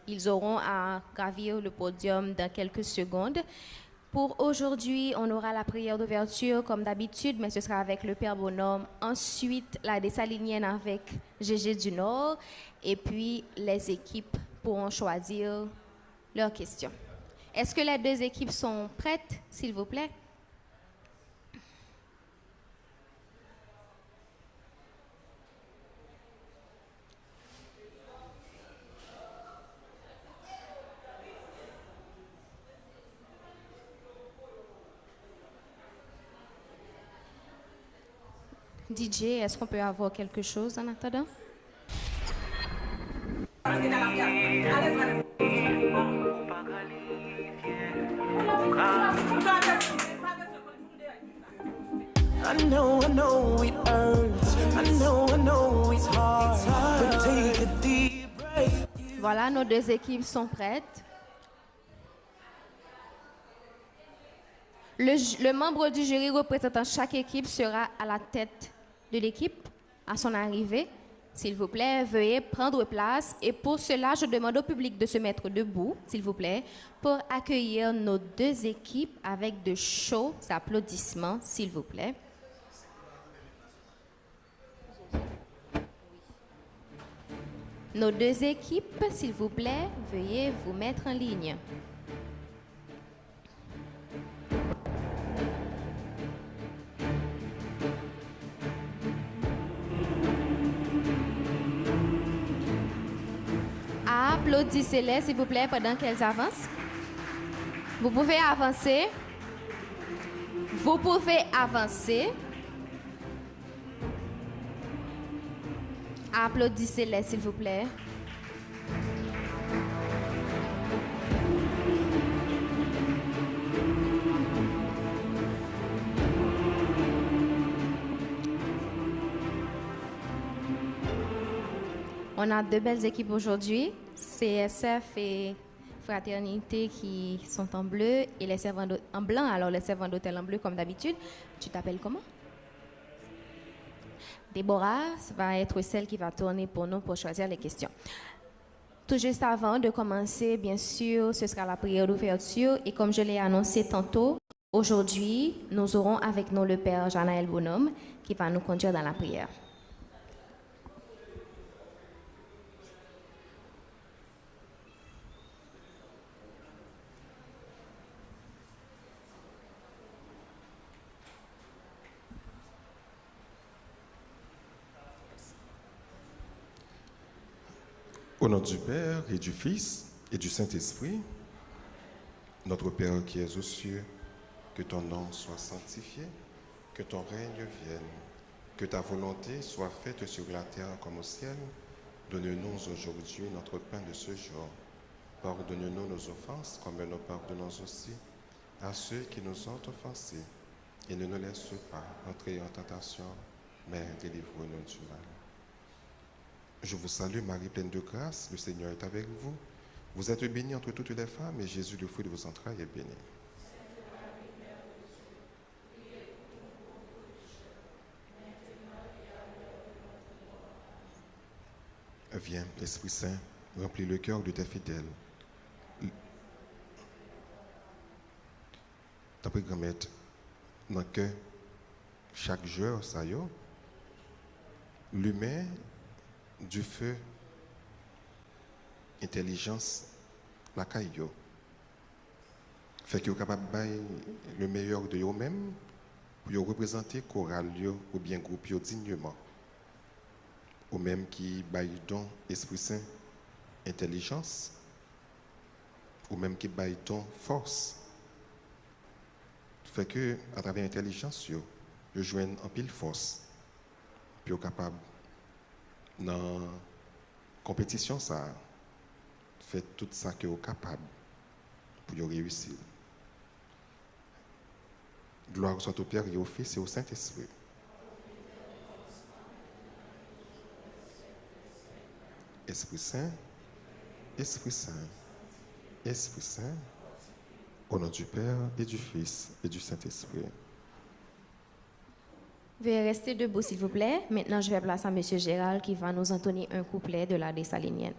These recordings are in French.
Ils auront à gravir le podium dans quelques secondes. Pour aujourd'hui, on aura la prière d'ouverture comme d'habitude, mais ce sera avec le Père Bonhomme. Ensuite, la dessalinienne avec GG du Nord. Et puis, les équipes pourront choisir leurs questions. Est-ce que les deux équipes sont prêtes, s'il vous plaît? DJ, est-ce qu'on peut avoir quelque chose en attendant? I know it hurts. I know it's hard. But take a deep breath. Voilà, nos deux équipes sont prêtes. Le membre du jury représentant chaque équipe sera à la tête de l'équipe à son arrivée. S'il vous plaît, veuillez prendre place. Et pour cela, je demande au public de se mettre debout, s'il vous plaît, pour accueillir nos deux équipes avec de chauds applaudissements, s'il vous plaît. Nos deux équipes, s'il vous plaît, veuillez vous mettre en ligne. Applaudissez-les, s'il vous plaît, pendant qu'elles avancent. Vous pouvez avancer. Vous pouvez avancer. Applaudissez-les, s'il vous plaît. On a deux belles équipes aujourd'hui, CSF et Fraternité qui sont en bleu et les servants en blanc. Alors les servants d'hôtel en bleu comme d'habitude. Tu t'appelles comment? Déborah va être celle qui va tourner pour nous pour choisir les questions. Tout juste avant de commencer, bien sûr, ce sera la prière d'ouverture. Et comme je l'ai annoncé tantôt, aujourd'hui, nous aurons avec nous le Père Janaël Bonhomme qui va nous conduire dans la prière. Au nom du Père et du Fils et du Saint-Esprit, notre Père qui es aux cieux, que ton nom soit sanctifié, que ton règne vienne, que ta volonté soit faite sur la terre comme au ciel. Donne-nous aujourd'hui notre pain de ce jour. Pardonne-nous nos offenses comme nous pardonnons aussi à ceux qui nous ont offensés. Et ne nous laisse pas entrer en tentation, mais délivre-nous du mal. Je vous salue, Marie, pleine de grâce, le Seigneur est avec vous. Vous êtes bénie entre toutes les femmes, et Jésus, le fruit de vos entrailles, est béni. Viens, Esprit Saint, remplis le cœur de tes fidèles. T'as pris grand mettre dans le cœur, chaque jour, ça y est, l'humain, du feu, intelligence, la caillou. Fait que vous êtes capable de le meilleur de vous-même pour représenter chorale ou bien groupe dignement. Ou même qui baille don Esprit Saint intelligence, ou même qui baille don force. Fait que à travers l'intelligence, vous joignez en pile force. Puis vous êtes capable dans la compétition, ça fait tout ça que vous êtes capable pour réussir. Gloire soit au Père et au Fils et au Saint-Esprit. Esprit Saint, Esprit Saint, Esprit Saint, au nom du Père et du Fils et du Saint-Esprit. Veuillez rester debout, s'il vous plaît. Maintenant, je vais placer à M. Gérald qui va nous entonner un couplet de la dessalinienne.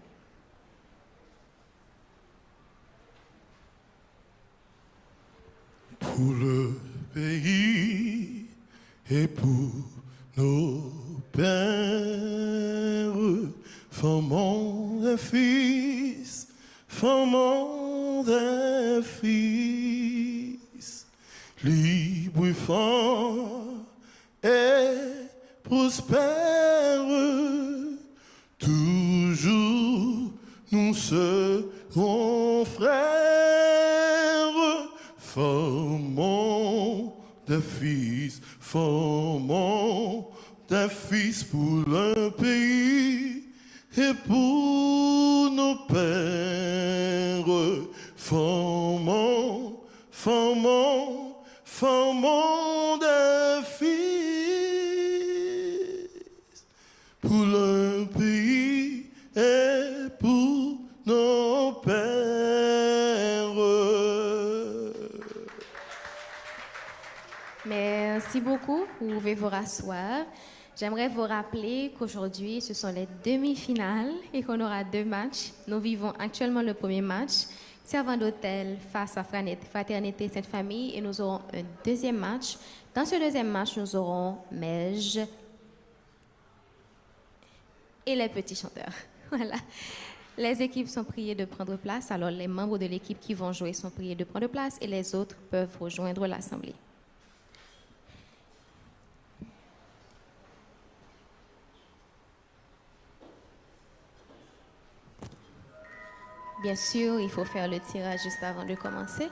pour le pays et pour nos pères, formons des fils, formons des fils, libres et forts et prospères, toujours nous serons frères, formons des fils, formons des fils pour le pays et pour nos pères, formons, formons, formons des fils pour le pays et pour nos pères. Merci beaucoup. Vous pouvez vous rasseoir. J'aimerais vous rappeler qu'aujourd'hui, ce sont les demi-finales et qu'on aura 2 matchs. Nous vivons actuellement le premier match, Servant d'hôtel face à Fraternité Sainte-Famille, et nous aurons un deuxième match. Dans ce deuxième match, nous aurons Mej et les petits chanteurs. Voilà. Les équipes sont priées de prendre place. Alors, les membres de l'équipe qui vont jouer sont priés de prendre place et les autres peuvent rejoindre l'assemblée. Bien sûr, il faut faire le tirage juste avant de commencer.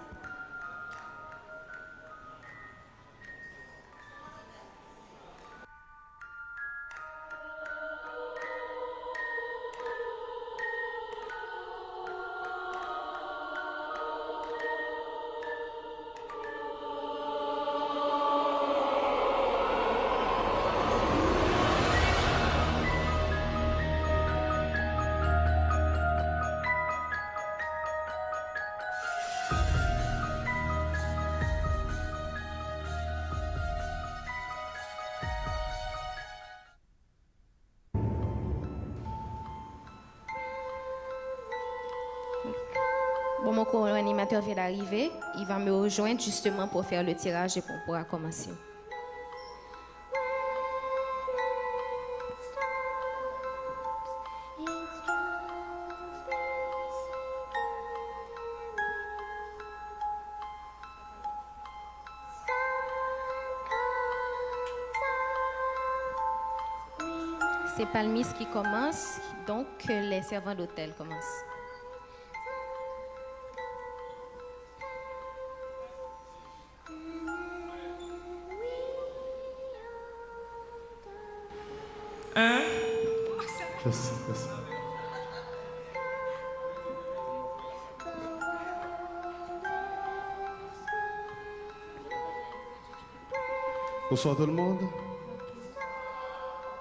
Bon, mon co-animateur vient d'arriver. Il va me rejoindre justement pour faire le tirage et on pourra commencer. C'est Palmis qui commence, donc les servants d'hôtel commencent. Yes. Bonsoir tout le monde.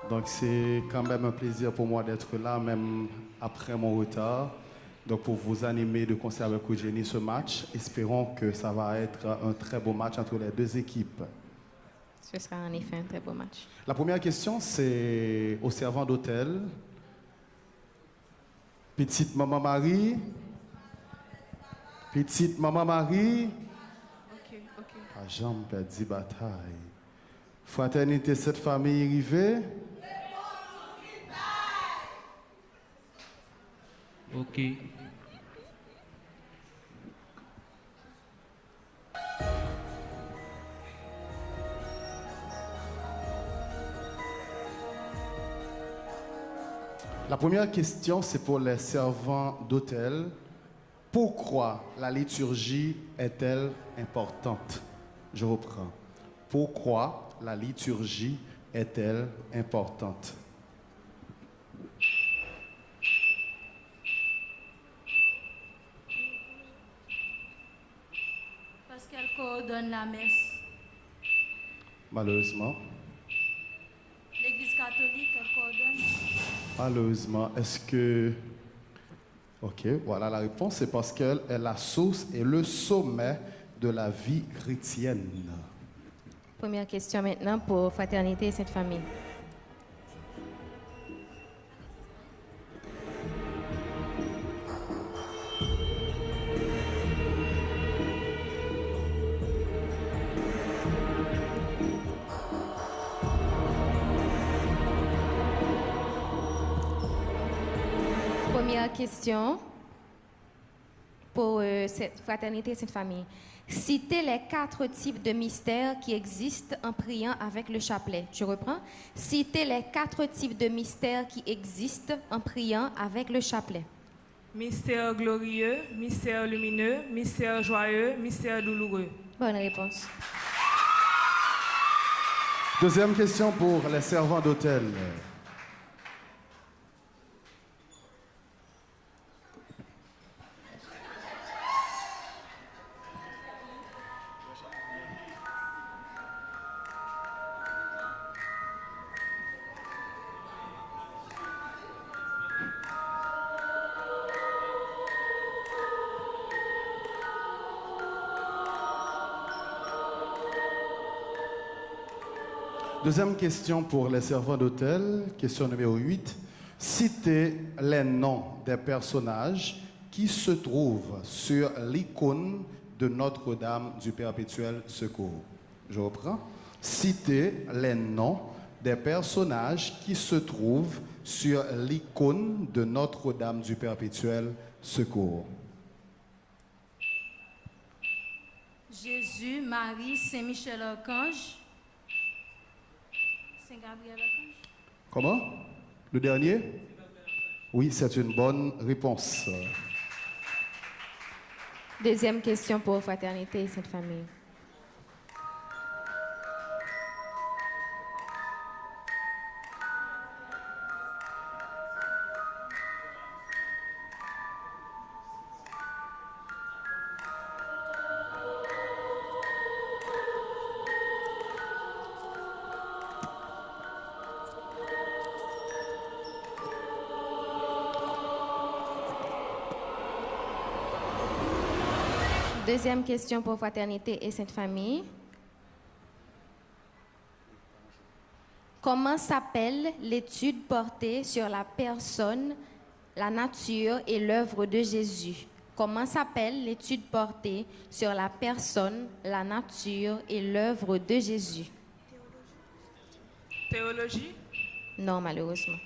Donc c'est quand même un plaisir pour moi d'être là, même après mon retard. Donc pour vous animer de concert avec Eugénie ce match, espérons que ça va être un très beau match entre les deux équipes. Ce sera en effet un très beau match. La première question, c'est au servant d'hôtel. Petite maman Marie. Petite maman Marie. Ok. A jambe perdu bataille. Fraternité cette famille arrivée. Ok. La première question, c'est pour les servants d'hôtel. Pourquoi la liturgie est-elle importante? Je reprends. Pourquoi la liturgie est-elle importante? Parce qu'elle coordonne la messe. Malheureusement. L'Église catholique, elle coordonne. Malheureusement, est-ce que... Ok, voilà la réponse. C'est parce qu'elle est la source et le sommet de la vie chrétienne. Première question maintenant pour Fraternité et Sainte-Famille. Première question pour cette fraternité et cette famille. Citez les 4 types de mystères qui existent en priant avec le chapelet. Je reprends. Citez les 4 types de mystères qui existent en priant avec le chapelet. Mystère glorieux, mystère lumineux, mystère joyeux, mystère douloureux. Bonne réponse. Deuxième question pour les servants d'hôtel. Deuxième question pour les servants d'hôtel, question numéro 8. Citez les noms des personnages qui se trouvent sur l'icône de Notre-Dame du Perpétuel Secours. Je reprends. Citez les noms des personnages qui se trouvent sur l'icône de Notre-Dame du Perpétuel Secours. Jésus, Marie, Saint-Michel Archange. Saint-Gabriel Archange. Comment? Le dernier? Oui, c'est une bonne réponse. Deuxième question pour fraternité et cette famille. Deuxième question pour fraternité et sainte famille. Comment s'appelle l'étude portée sur la personne, la nature et l'œuvre de Jésus? Comment s'appelle l'étude portée sur la personne, la nature et l'œuvre de Jésus? Théologie, Non, malheureusement.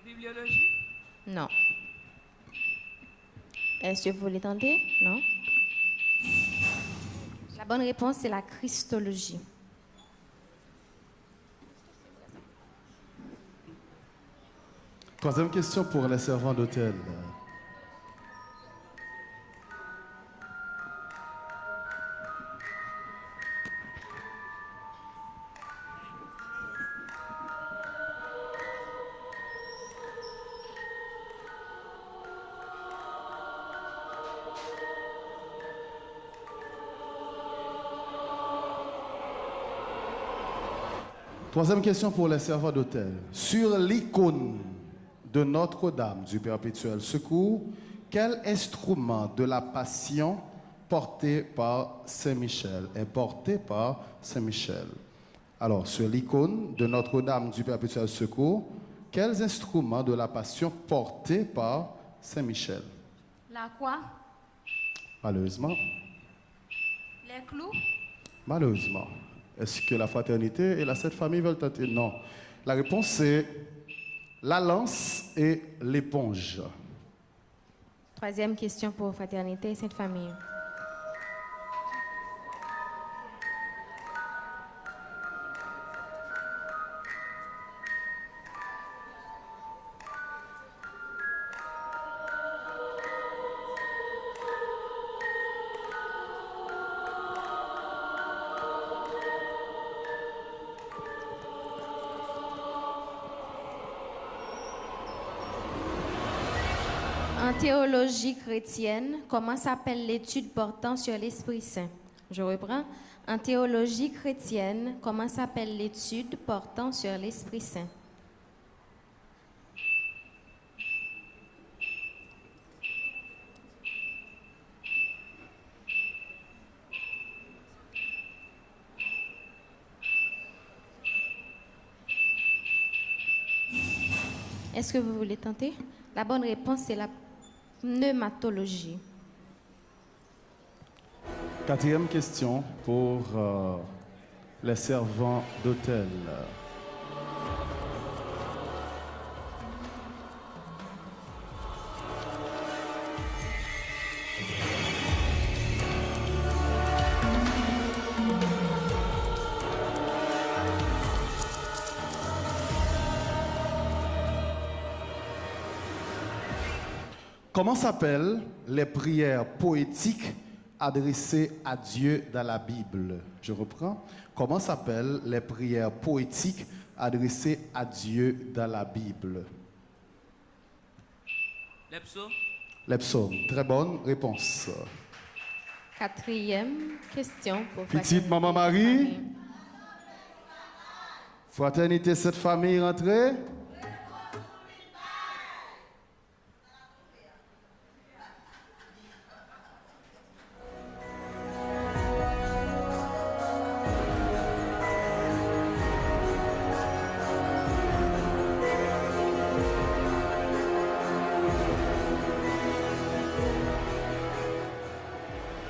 bibliologie, Non. Est-ce que vous voulez tenter? Non. La bonne réponse, c'est la christologie. Troisième question pour les servants d'hôtel. Troisième question pour les servants d'hôtel. Sur l'icône de Notre-Dame du Perpétuel Secours, quel instrument de la Passion porté par Saint-Michel est porté par Saint-Michel? Alors, sur l'icône de Notre-Dame du Perpétuel Secours, quels instruments de la Passion portés par Saint-Michel? La croix, Malheureusement. les clous, Malheureusement. Est-ce que la fraternité et la Sainte Famille veulent tenter? Non. La réponse c'est la lance et l'éponge. Troisième question pour fraternité et sainte famille. En théologie chrétienne, comment s'appelle l'étude portant sur l'Esprit Saint? Je reprends. En théologie chrétienne, comment s'appelle l'étude portant sur l'Esprit Saint? Est-ce que vous voulez tenter? La bonne réponse, c'est la pneumatologie. Quatrième question pour les servants d'hôtel. Comment s'appellent les prières poétiques adressées à Dieu dans la Bible? Je reprends. Comment s'appellent les prières poétiques adressées à Dieu dans la Bible? Les psaumes. Les psaumes. Très bonne réponse. 4e question pour Petite Fraternité maman cette Marie. famille. Fraternité, cette famille rentrée.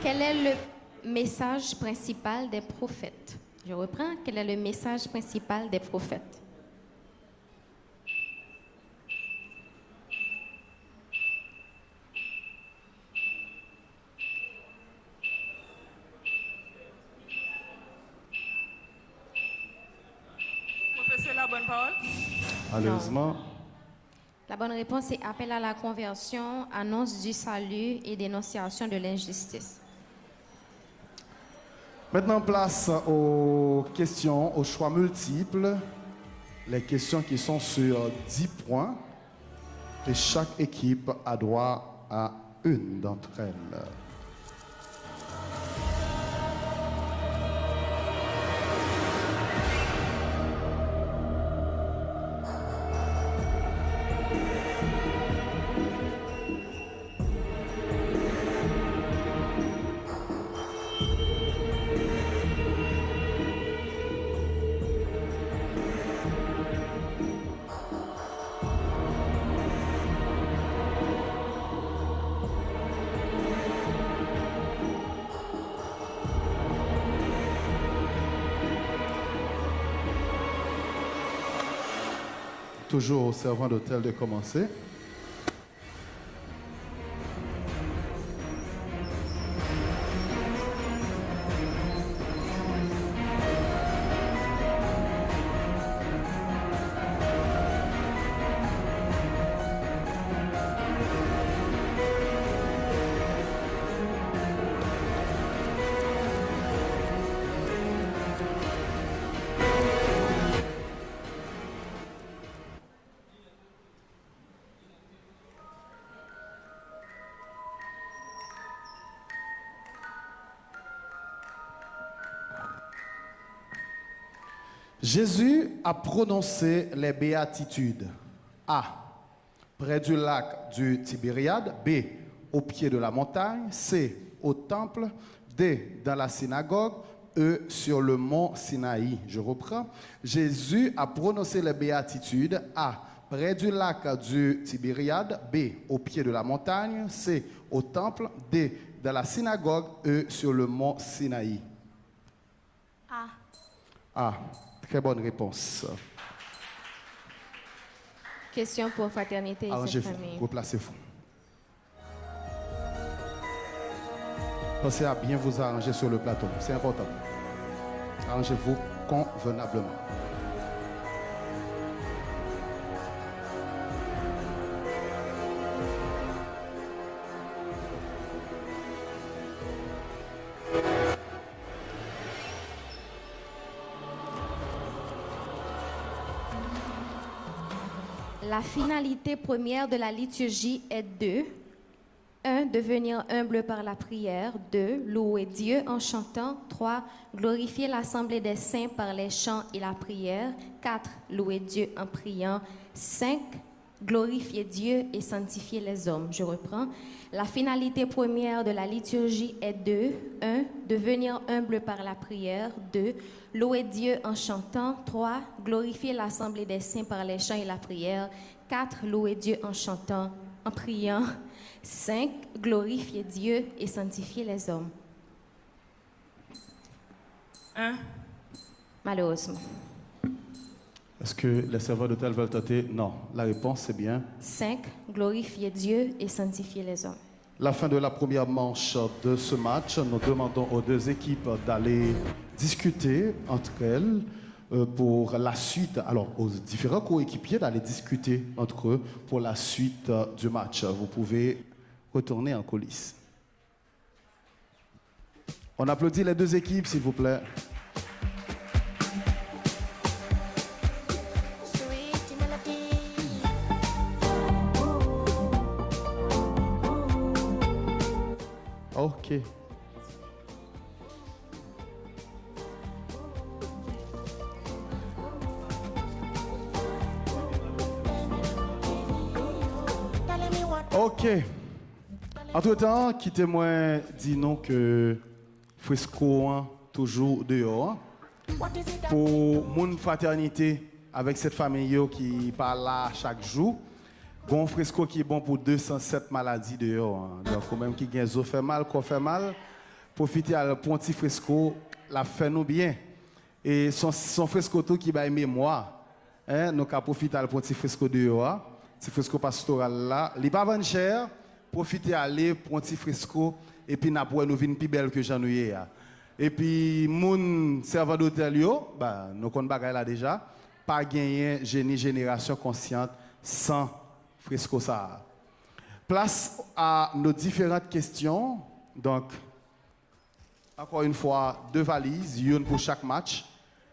Quel est le message principal des prophètes? Je reprends. Quel est le message principal des prophètes? Professeur, la bonne parole. Malheureusement. La bonne réponse est appel à la conversion, annonce du salut et dénonciation de l'injustice. Maintenant, place aux questions, aux choix multiples. Les questions qui sont sur 10 points. Et chaque équipe a droit à une d'entre elles. Toujours au servant d'hôtel de commencer. Jésus a prononcé les béatitudes. A. Près du lac du Tibériade. B. Au pied de la montagne. C. Au temple. D. Dans la synagogue. E. Sur le mont Sinaï. Je reprends. Jésus a prononcé les béatitudes. A. Près du lac du Tibériade. B. Au pied de la montagne. C. Au temple. D. Dans la synagogue. E. Sur le mont Sinaï. A. A. Très bonne réponse. Question pour Fraternité et cette Arrangez-vous, famille. replacez-vous. Pensez à bien vous arranger sur le plateau, c'est important. Arrangez-vous convenablement. La finalité première de la liturgie est de 1. Devenir humble par la prière. 2. Louer Dieu en chantant. 3. Glorifier l'assemblée des saints par les chants et la prière. 4. Louer Dieu en priant. 5. Glorifier Dieu et sanctifier les hommes. Je reprends. La finalité première de la liturgie est de 1. Devenir humble par la prière. 2. Louer Dieu en chantant. 3. Glorifier l'assemblée des saints par les chants et la prière. 4. Louer Dieu en chantant, en priant. 5. Glorifier Dieu et sanctifier les hommes. 1. Malheureusement. Est-ce que les serveurs d'hôtel veulent tenter? Non. La réponse, c'est bien. 5. Glorifier Dieu et sanctifier les hommes. La fin de la première manche de ce match, nous demandons aux deux équipes d'aller discuter entre elles pour la suite, alors aux différents coéquipiers d'aller discuter entre eux pour la suite du match. Vous pouvez retourner en coulisses. On applaudit les deux équipes, s'il vous plaît. Sweet melody. OK. Telling me what OK. Entre-temps, quittez-moi, dis non que Fresco hein, toujours dehors. what is it that Pour mon fraternité avec cette famille yo qui parle là chaque jour. Bon Fresco qui est bon pour 207 maladies dehors. Hein. Donc, quand même qui gagne zo fait mal, corps fait mal, profitez à pour un petit Fresco, la fait nous bien. Et son Fresco tout qui va mémoire. Hein, donc à profiter à pour un petit Fresco dehors, petit Fresco pastoral là, il pas vendre cher, profitez aller pour un petit Fresco et puis n'a pour nous vinn plus belle que j'en ai. Et puis mon serveur d'hôtel yo, bah nous connaissons bagay là déjà, pas gagner génération consciente sans Fresco ça. Place à nos différentes questions. Donc, encore une fois, 2 valises, une pour chaque match.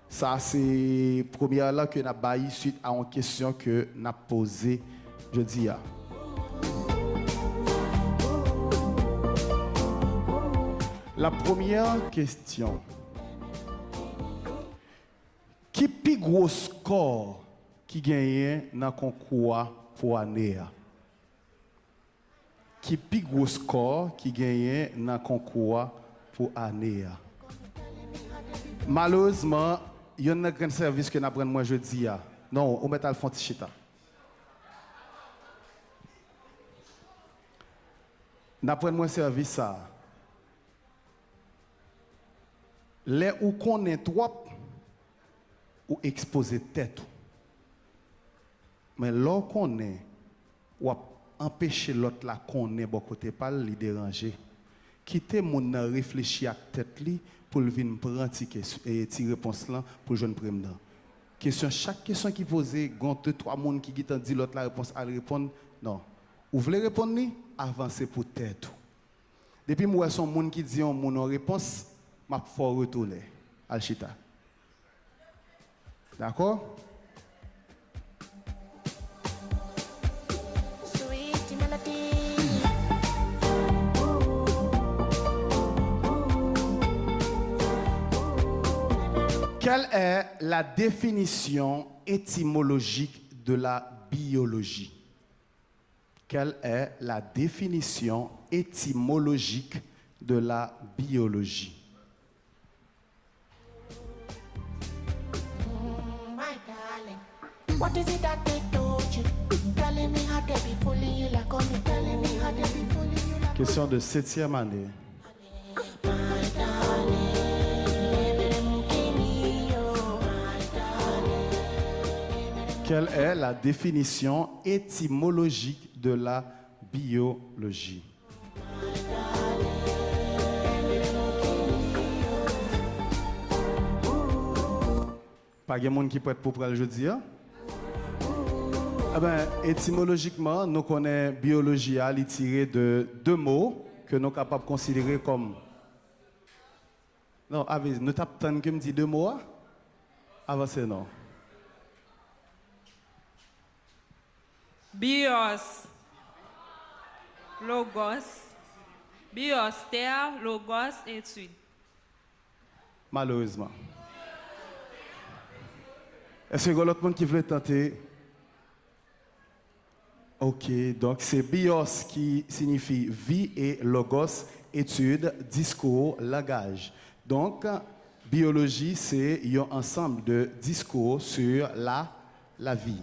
Ça, c'est la première là que nous avons baillé suite à une question que nous avons posée jeudi. La première question. Qui plus gros score qui gagne dans le concours pour année? Qui plus gros score qui gagne dans le concours pour année? Malheureusement, il y a un grand service que nous apprenons moi jeudi. Non, on met à le fond chita. Nous apprenons un service ça. Les où connaît trop ou exposer tête. Mais là qu'on est ou empêcher l'autre là qu'on est bon côté pas li déranger. Quitter mon réfléchir à tête li pour venir prendre ti réponse là pour jeune prendre. Question chaque question qui posée gon 2-3 monde qui dit l'autre la réponse à répondre non. Ou voulez répondre ni avancer pour tête. Depuis moi son monde qui dit mon réponse m'a faut retourner al chita. D'accord? sweet melody? Quelle est la définition étymologique de la biologie? Quelle est la définition étymologique de la biologie? My darling, what is it that they told you? Telling me how they be fooling you like me, telling me how they be fooling you like Question de 7e année. my darling. Baby, them give me your my darling. Quelle est la définition étymologique de la biologie? Pas de monde qui peut être pour le jeudi. Ah ben, étymologiquement, nous connaissons biologie à tiré de 2 mots que nous sommes capables de considérer comme. Non, nous t'attendons que me dit 2 mots. Avancez non. Bios, logos, bios, terre, logos, étude. Malheureusement. Est-ce que l'autre monde qui veut tenter? Ok, donc c'est bios qui signifie vie et logos, étude, discours, langage. Donc, biologie, c'est un ensemble de discours sur la vie.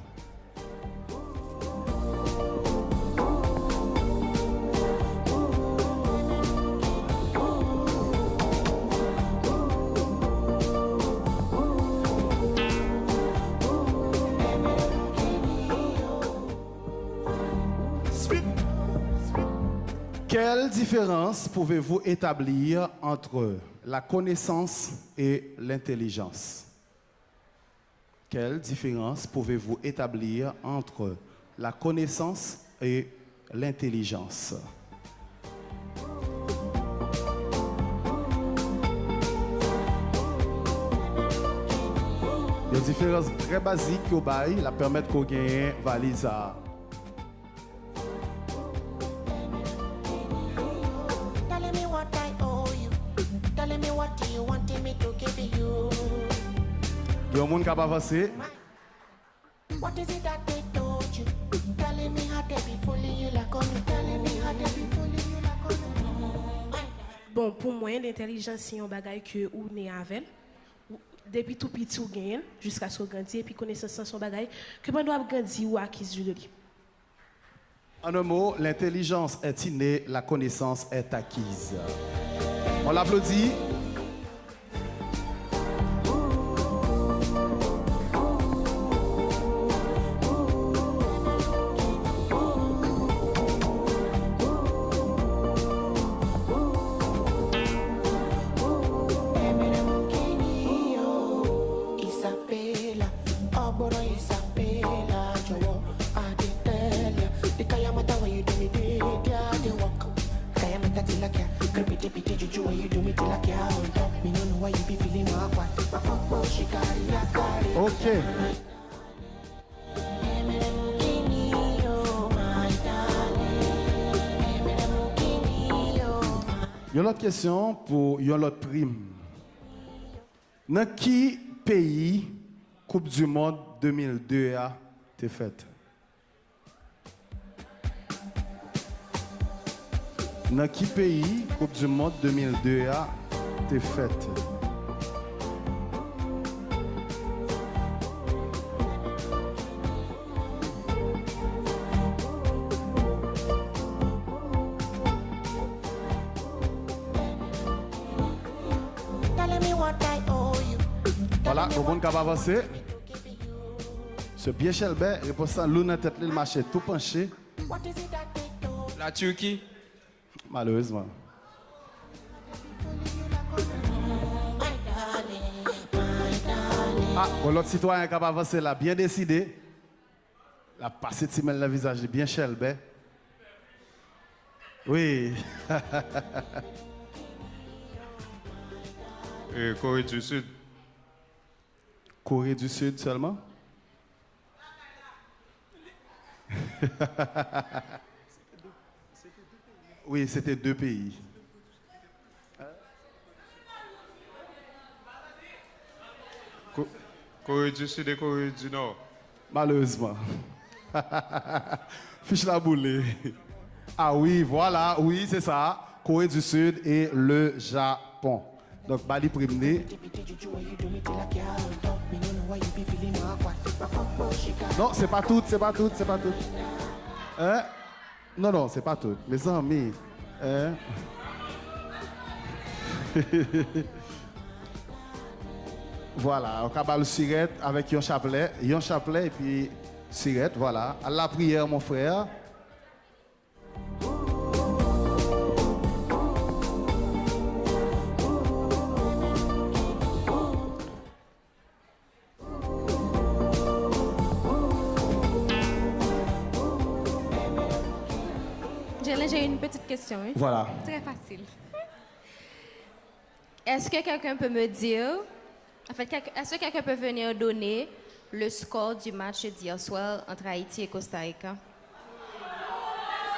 Quelle différence pouvez-vous établir entre la connaissance et l'intelligence? Quelle différence pouvez-vous établir entre la connaissance et l'intelligence? différence très basique que bail, la permettre qu'on gagne valise à. Telling me what I owe you. Telling me what you wanted me to give you. Il y a un monde qui a avancé. What is it that they told you? Telling me how they be fooling you like on me. Telling me how they be fooling you like on me. Bon, pour moi, l'intelligence, c'est un bagage que ou né avec. Depuis tout petit, ou gagne, jusqu'à ce qu'on grandit, et puis connaissance, c'est un bagage que on doit grandir ou acquis de lui. En un mot, l'intelligence est innée, la connaissance est acquise. On l'applaudit. Isabella, oh boy, Isabella, Joe, I did tell ya. The Kayamata when you do me, they walk. Kayamata till I can't. Creepy, pity, juju when you do me till I can't. Hold up, me no know why you be feeling awkward. Oh, she carry. Ok. Il y a une autre question pour une autre prime. Dans quel pays Coupe du Monde 2002 a été faite? Dans quel pays Coupe du Monde 2002 a été faite? Telling me what I owe you. Voilà, le monde qui va avancer. Ce bien Shelbert, réponse à l'eau dans la tête, le marché tout penché. What is it that they told La Turquie. Malheureusement. Ah, bon, l'autre citoyen qui va avancer là, bien décidé. La passé de dans le visage de bien Shelbert. Oui. Corée du Sud. Corée du Sud seulement? Oui, c'était deux pays. Corée du Sud et Corée du Nord. Malheureusement. Fiche la boule. Ah oui, voilà, oui, c'est ça. Corée du Sud et le Japon. Donc, Bali Primné. Non, c'est pas tout, c'est pas tout, c'est pas tout. Hein? Non, non, c'est pas tout. Mes amis. Hein? Voilà, on cabale le sirette avec un chapelet et puis sirette, voilà. À la prière, mon frère. J'ai une petite question. Hein? Voilà. Très facile. Est-ce que quelqu'un peut me dire, en fait, est-ce que quelqu'un peut venir donner le score du match d'hier soir entre Haïti et Costa Rica?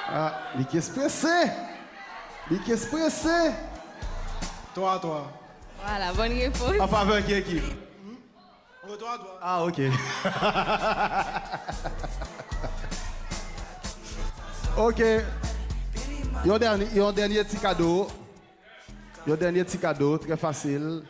Ah, il est expressé. Il est expressé. Toi. Voilà, bonne réponse. En faveur qui équipe? Toi. Ah, ok. Ok. Il y a un dernier petit cadeau. Il y a un dernier petit cadeau, très facile.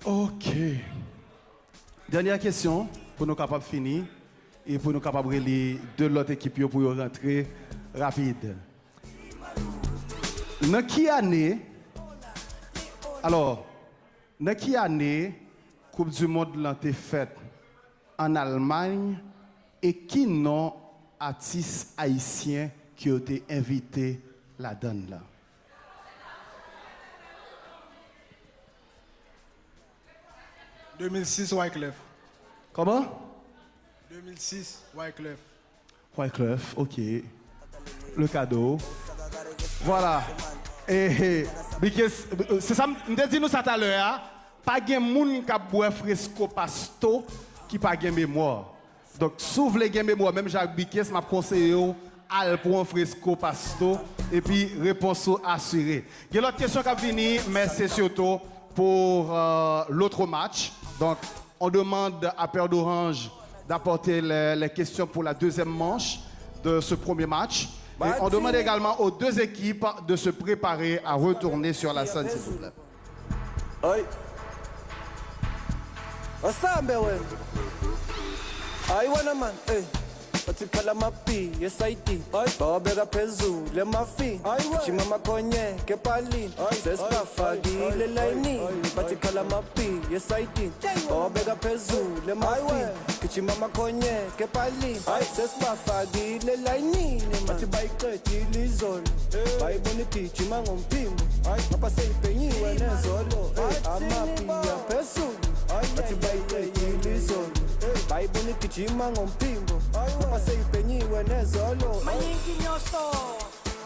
Ok. Dernière question pour nous capables de finir et pour nous capables de l'autre équipe pour rentrer rapide. Dans qui année, alors, dans qui année, Coupe du Monde l'a été faite en Allemagne et qui nom artistes haïtiens qui ont été invités là-dedans là? « 2006, Wyclef. Comment? 2006, Wyclef. Wyclef, ok. Le cadeau. Voilà. Et c'est ça, je dis nous ça tout à l'heure, hein? Pas de monde qui a boire fresco pasto qui pas de mémoire. Donc, si vous voulez mémoire, même Jacques Biquet, m'a conseillé al pour un fresco pasto et puis réponse assurée. Il y a l'autre question qui a venir, mais c'est surtout pour l'autre match. Donc, on demande à Père d'Orange d'apporter les questions pour la deuxième manche de ce premier match. Et on demande également aux deux équipes de se préparer à retourner sur la scène, s'il vous plaît. Oi. Osambe we. I wanna man, eh. Otikala mapi, yes I did. Bawabega pezu, le mafi. Chimama konye, kepali. Sespa fagi, le laini. Otikala mapi, yes I did. Bawabega pezu, le mafi. Kichimama konye, kepali. Sespa fagi, le laini. Mati baike, tilizol. Bai boniti, chimangom pimo. Papa say penyi, wene zolo. Amapi, ya pesu. Mati baike, tilizol. Bai boniti, chimangom pimo. Say penyi wenezolo Manyingi nyoso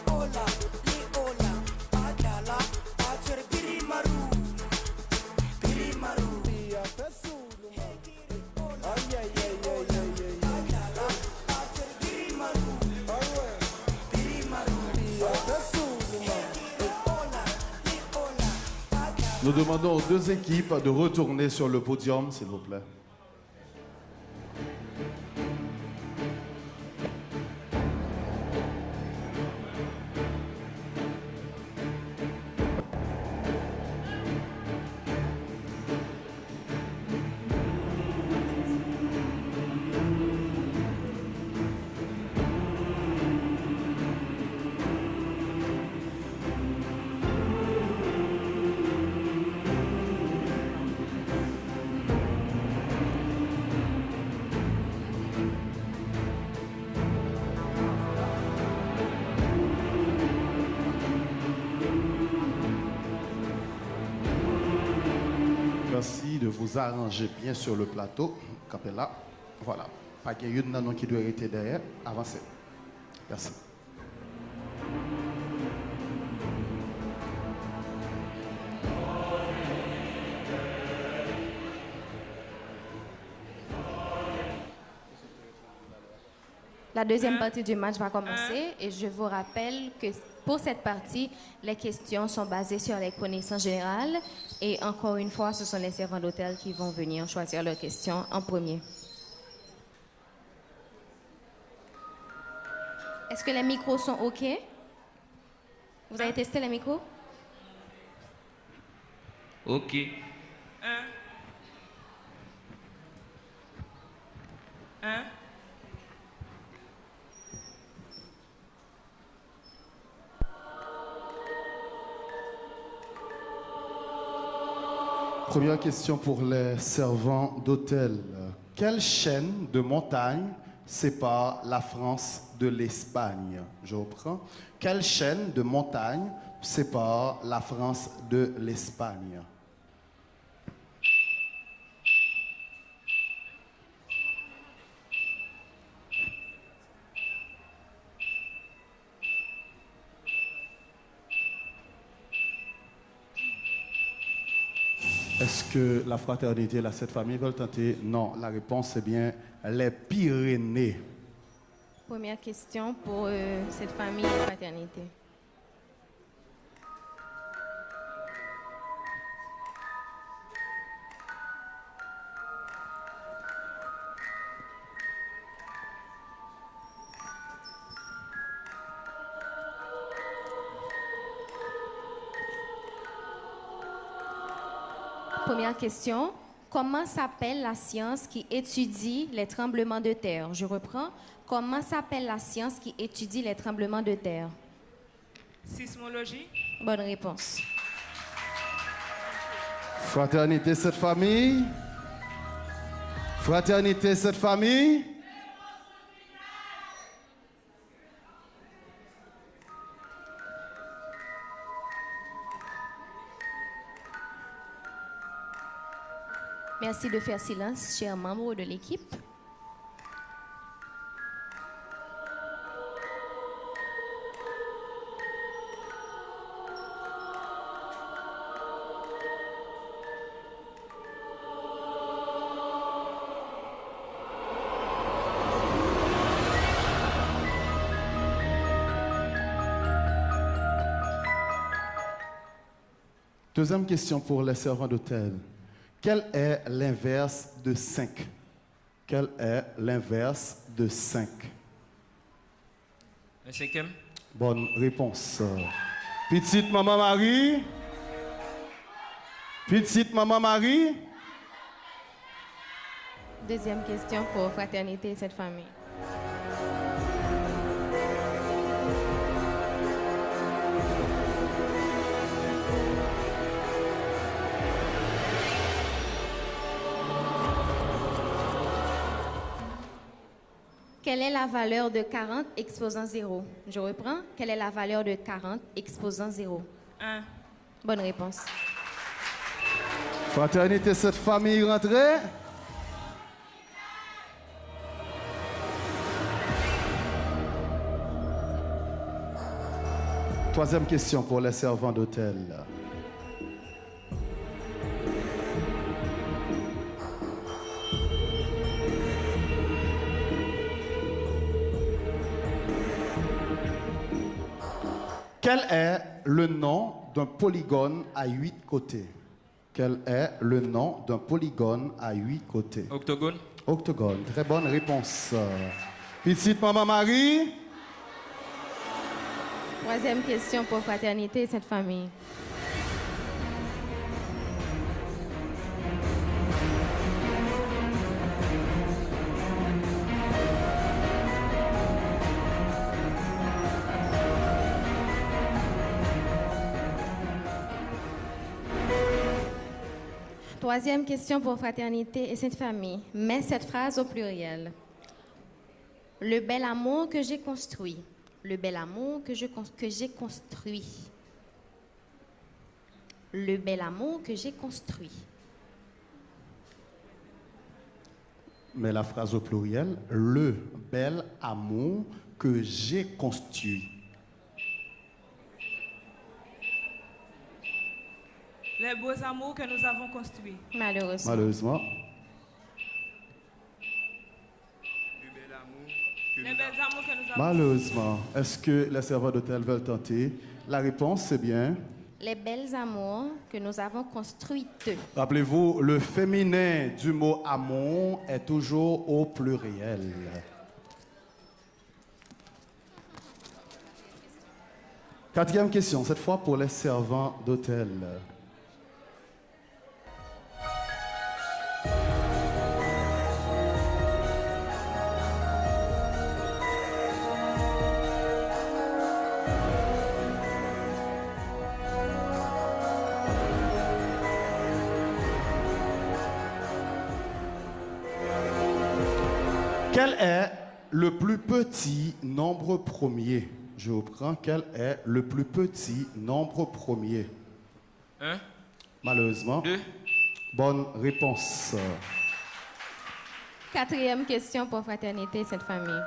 Ola, li ola Adala, achere pirimaru Pirimaru Pia pesulu ma Ay, ay, ay, ay, ay, ay Adala, achere pirimaru Pirimaru Pia pesulu ma Ola, li ola Adala Nous demandons aux deux équipes de retourner sur le podium, s'il vous plaît. Merci de vous arranger bien sur le plateau. Capella. Voilà. Pas qu'il y ait une qui doit arrêter derrière. Avancez. Merci. La deuxième partie du match va commencer et je vous rappelle que pour cette partie, les questions sont basées sur les connaissances générales et encore une fois, ce sont les servants d'hôtel qui vont venir choisir leurs questions en premier. Est-ce que les micros sont OK? Vous avez testé les micros? OK. Première question pour les servants d'hôtel. Quelle chaîne de montagnes sépare la France de l'Espagne? Je reprends. Quelle chaîne de montagnes sépare la France de l'Espagne? Est-ce que la fraternité et la Sainte Famille veulent tenter? Non, la réponse est bien les Pyrénées. Première question pour cette famille et fraternité. Première question. Comment s'appelle la science qui étudie les tremblements de terre? Je reprends. Comment s'appelle la science qui étudie les tremblements de terre? Sismologie. Bonne réponse. Fraternité, cette famille. Fraternité, cette famille. Merci de faire silence, chers membres de l'équipe. Deuxième question pour les servants d'hôtel. Quel est l'inverse de 5? Quel est l'inverse de 5? Un cinquième. Bonne réponse. Petite maman Marie. Petite maman Marie. Deuxième question pour Fraternité et cette famille. Quelle est la valeur de 40 exposant 0? Je reprends. Quelle est la valeur de 40 exposant 0? 1. Bonne réponse. Fraternité, cette famille rentrée. Troisième question pour les servants d'hôtel. Quel est le nom d'un polygone à 8 côtés? Quel est le nom d'un polygone à 8 côtés? Octogone. Octogone. Très bonne réponse. Petite maman Marie. Troisième question pour Fraternité et cette famille. Troisième question pour Fraternité et cette famille. Mets cette phrase au pluriel. Le bel amour que j'ai construit. Le bel amour que j'ai construit. Le bel amour que j'ai construit. Mais la phrase au pluriel. Le bel amour que j'ai construit. Les beaux amours que nous avons construits. Malheureusement. Malheureusement. Les belles amours que nous avons Malheureusement. Est-ce que les serveurs d'hôtel veulent tenter? La réponse, c'est bien. Les belles amours que nous avons construites. Rappelez-vous, le féminin du mot amour est toujours au pluriel. Quatrième question, cette fois pour les servants d'hôtel. Quel est le plus petit nombre premier? Je reprends. Quel est le plus petit nombre premier? 1. Malheureusement. 2. Bonne réponse. Quatrième question pour Fraternité et cette famille.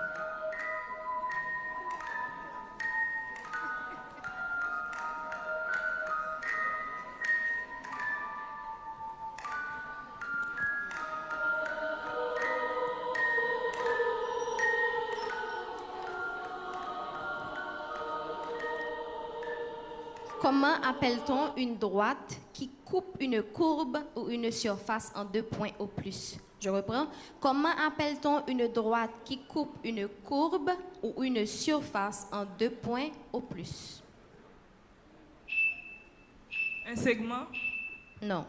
Comment appelle-t-on une droite qui coupe une courbe ou une surface en 2 points au plus? Je reprends. Comment appelle-t-on une droite qui coupe une courbe ou une surface en 2 points au plus? Un segment. Non.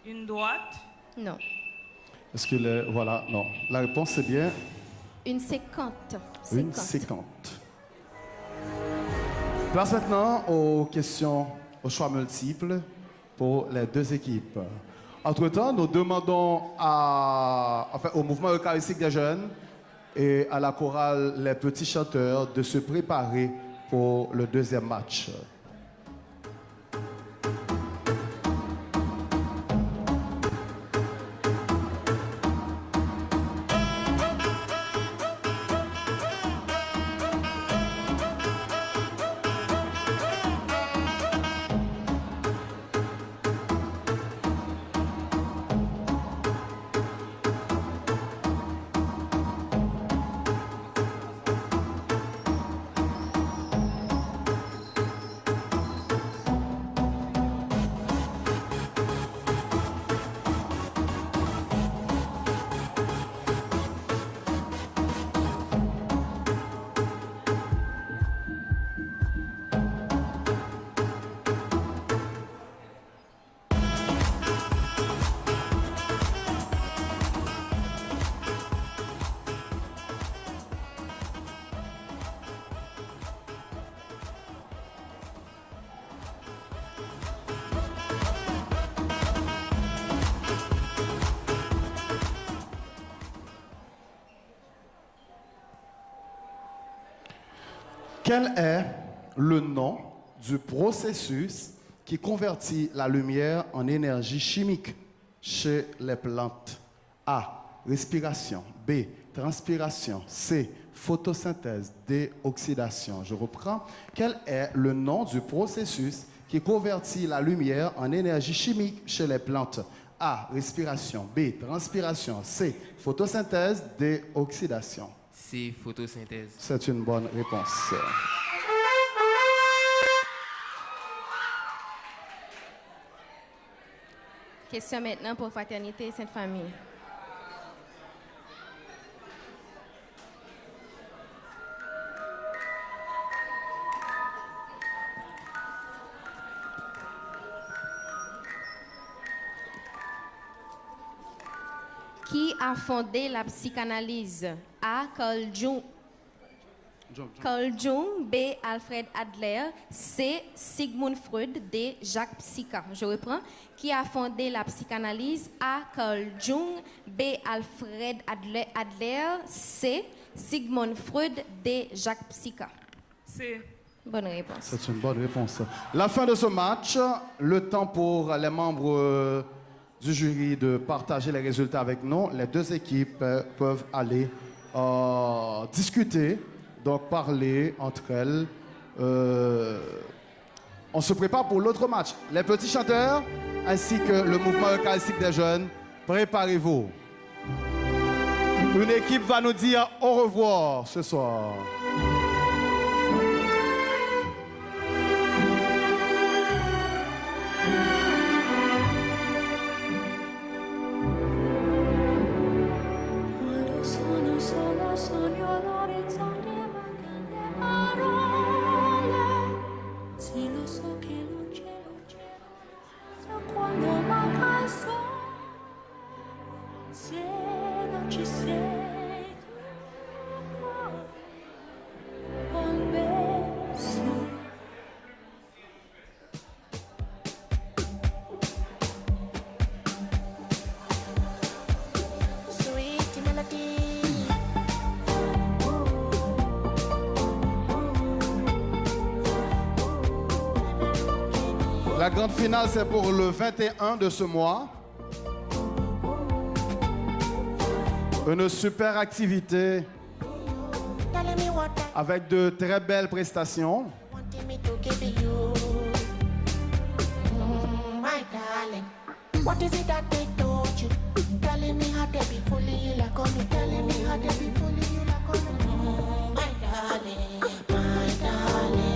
Une droite. Non. Est-ce que voilà, non. La réponse c'est bien. Une 50. Une 50. Place maintenant aux questions au choix multiples pour les deux équipes. Entre-temps, nous demandons au mouvement eucharistique des jeunes et à la chorale Les Petits Chanteurs de se préparer pour le deuxième match. Quel est le nom du processus qui convertit la lumière en énergie chimique chez les plantes? A. Respiration. B. Transpiration. C. Photosynthèse. D. Oxydation. Je reprends. Quel est le nom du processus qui convertit la lumière en énergie chimique chez les plantes? A. Respiration. B. Transpiration. C. Photosynthèse. D. Oxydation. C'est photosynthèse. C'est une bonne réponse. Question maintenant pour Fraternité Sainte Famille. Qui a fondé la psychanalyse? A. Carl Jung. Carl Jung. B. Alfred Adler. C. Sigmund Freud. D. Jacques Psika. Je reprends. Qui a fondé la psychanalyse? A. Carl Jung. B. Alfred Adler. C. Sigmund Freud. D. Jacques Psika. C. Bonne réponse. C'est une bonne réponse. La fin de ce match, le temps pour les membres du jury de partager les résultats avec nous. Les deux équipes peuvent aller discuter, donc parler entre elles. On se prépare pour l'autre match. Les Petits Chanteurs ainsi que le mouvement eucharistique des jeunes, préparez-vous. Une équipe va nous dire au revoir ce soir. Sogno l'orizzonte mancano le parole. Sì, lo so che non c'è, quando manca il sole. Se non ci sei tu, con me sì. Sweet melody. La grande finale, c'est pour le 21 de ce mois. Une super activité avec de très belles prestations. My darling, what is it that they told you? Telling me how they be fooling you like on me. Telling me how they be fooling you like on me. My darling, my darling.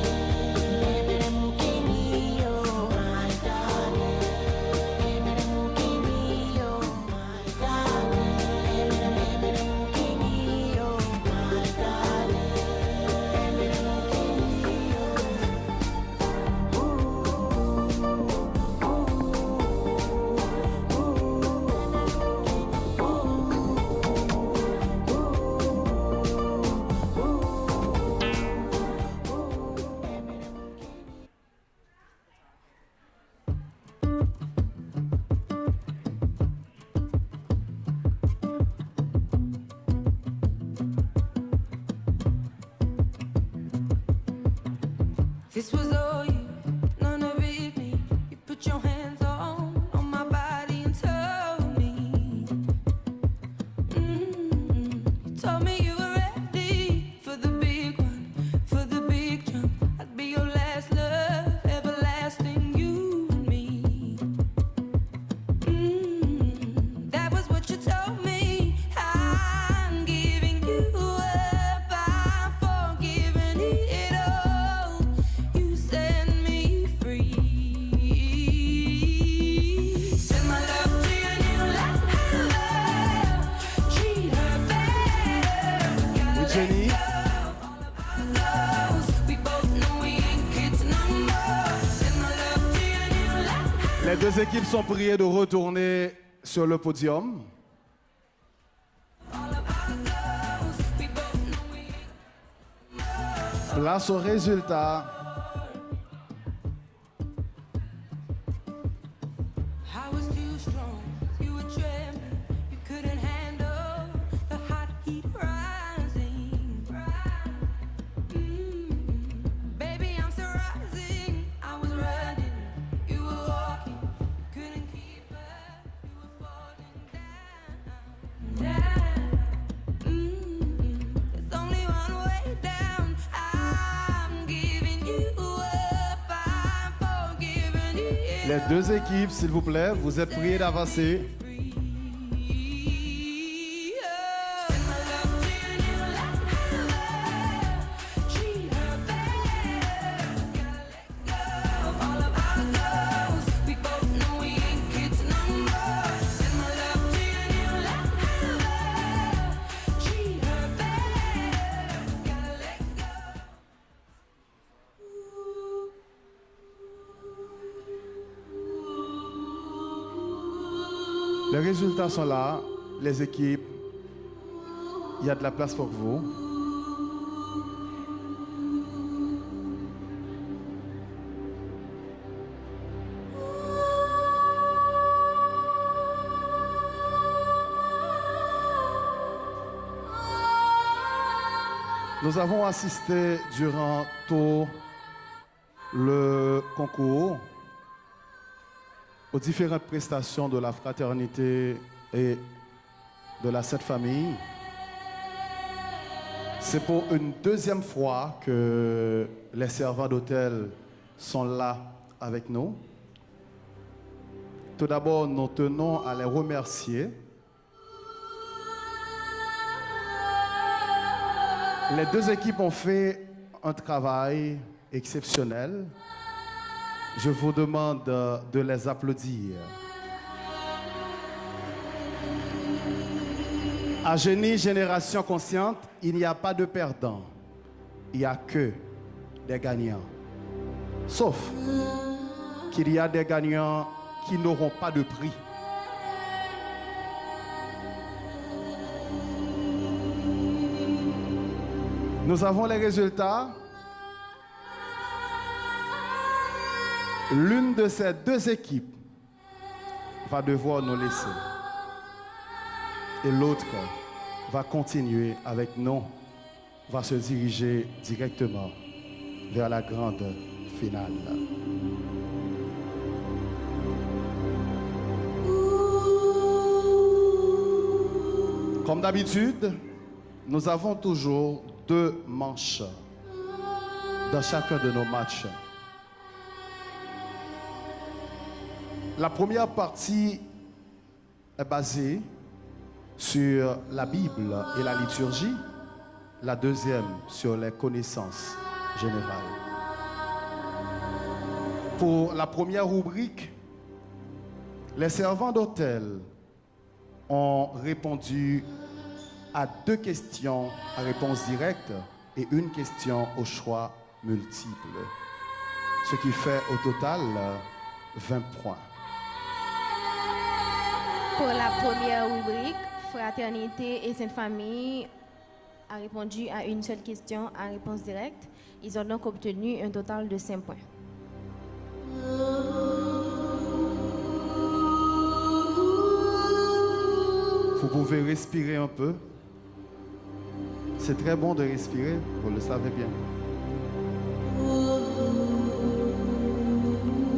This was all you, none of it me. You put your hands on my body and told me. You told me you were ready for the big one, for the big jump. I'd be your last love, everlasting, you and me. That was what you told me. I'm giving you up, I'm forgiving it all. You set me free. Send my love to your new love. Treat her better. Jenny. We both know we ain't kids no more. Send my love to your new love. Les deux équipes sont priées de retourner sur le podium. Place au résultat. I was too strong, you were trembling, you couldn't handle the hot heat rising. Baby, I'm still rising. I was running, you were walking, you couldn't keep up, you were falling down. There's only one way down. I'm giving you up, I'm forgiving it. Les deux équipes, s'il vous plaît, vous êtes priés d'avancer. We both know we ain't kids no more. Send my love to your new love. Treat her better. Gotta let go. Les résultats sont là. Les équipes, il y a de la place pour vous. Nous avons assisté durant tout le concours aux différentes prestations de la fraternité et de la Sainte Famille. C'est pour une deuxième fois que les servants d'hôtel sont là avec nous. Tout d'abord, nous tenons à les remercier. Les deux équipes ont fait un travail exceptionnel. Je vous demande de les applaudir. À Génie Génération Consciente, il n'y a pas de perdants. Il n'y a que des gagnants. Sauf qu'il y a des gagnants qui n'auront pas de prix. Nous avons les résultats. L'une de ces deux équipes va devoir nous laisser. Et l'autre va continuer avec nous, va se diriger directement vers la grande finale. Comme d'habitude, nous avons toujours 2 manches dans chacun de nos matchs. La première partie est basée sur la Bible et la liturgie. La deuxième sur les connaissances générales. Pour la première rubrique, les servants d'hôtel ont répondu à 2 questions à réponse directe et 1 question au choix multiple. Ce qui fait au total 20 points. Pour la première rubrique, Fraternité et Sainte Famille a répondu à une seule question à réponse directe. Ils ont donc obtenu un total de 5 points. Vous pouvez respirer un peu. C'est très bon de respirer, vous le savez bien.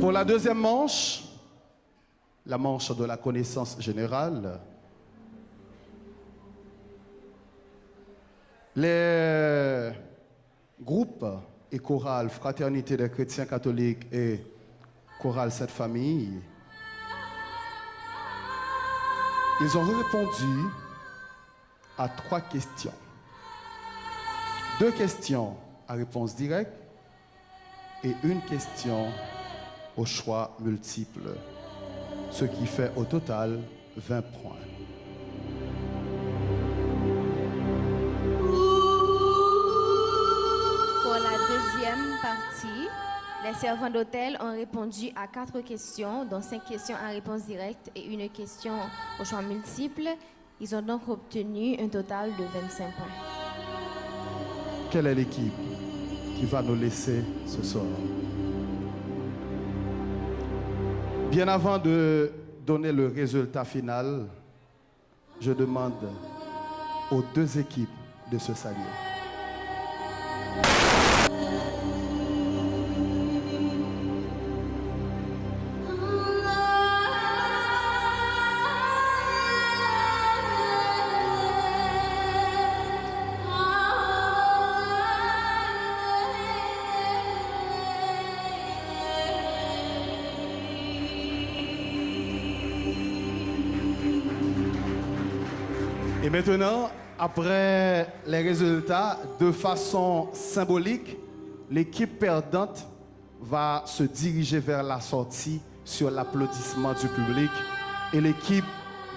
Pour la deuxième manche, la manche de la connaissance générale, les groupes et chorales Fraternité des chrétiens catholiques et chorale Sainte Famille, ils ont répondu à 3 questions. 2 questions à réponse directe et 1 question au choix multiple, ce qui fait au total 20 points. Pour la deuxième partie, les servants d'hôtel ont répondu à 4 questions, dont 5 questions à réponse directe et 1 question au choix multiple. Ils ont donc obtenu un total de 25 points. Quelle est l'équipe qui va nous laisser ce soir? Bien avant de donner le résultat final, je demande aux 2 équipes de se saluer. Et maintenant, après les résultats, de façon symbolique, l'équipe perdante va se diriger vers la sortie sur l'applaudissement du public et l'équipe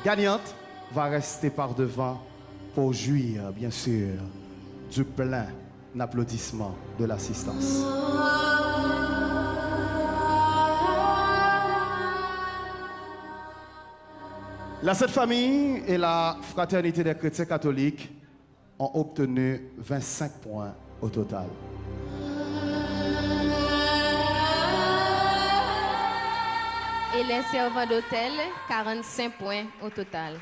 gagnante va rester par devant pour jouir, bien sûr, du plein applaudissement de l'assistance. La Sainte Famille et la Fraternité des chrétiens catholiques ont obtenu 25 points au total. Et les servants d'hôtel, 45 points au total.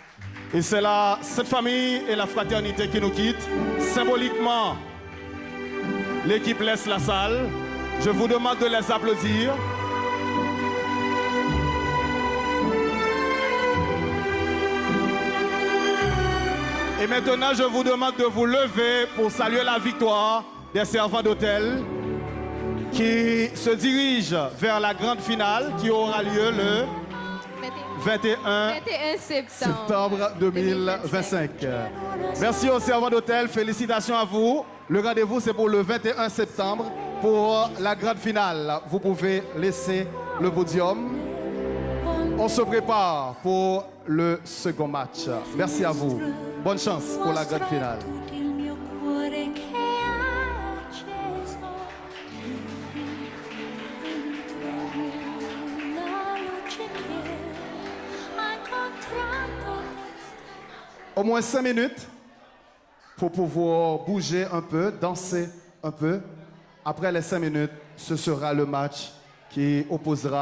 Et c'est la Sainte Famille et la Fraternité qui nous quittent. Symboliquement, l'équipe laisse la salle. Je vous demande de les applaudir. Et maintenant, je vous demande de vous lever pour saluer la victoire des servants d'hôtel qui se dirigent vers la grande finale qui aura lieu le 21 septembre 2025. Merci aux servants d'hôtel, félicitations à vous. Le rendez-vous, c'est pour le 21 septembre pour la grande finale. Vous pouvez laisser le podium. On se prépare pour le second match. Merci à vous. Bonne chance pour la grande finale. il mio cuore che ha acceso la luce che ha incontrato. Au moins 5 minutes pour pouvoir bouger un peu, danser un peu. Après les 5 minutes, ce sera le match qui opposera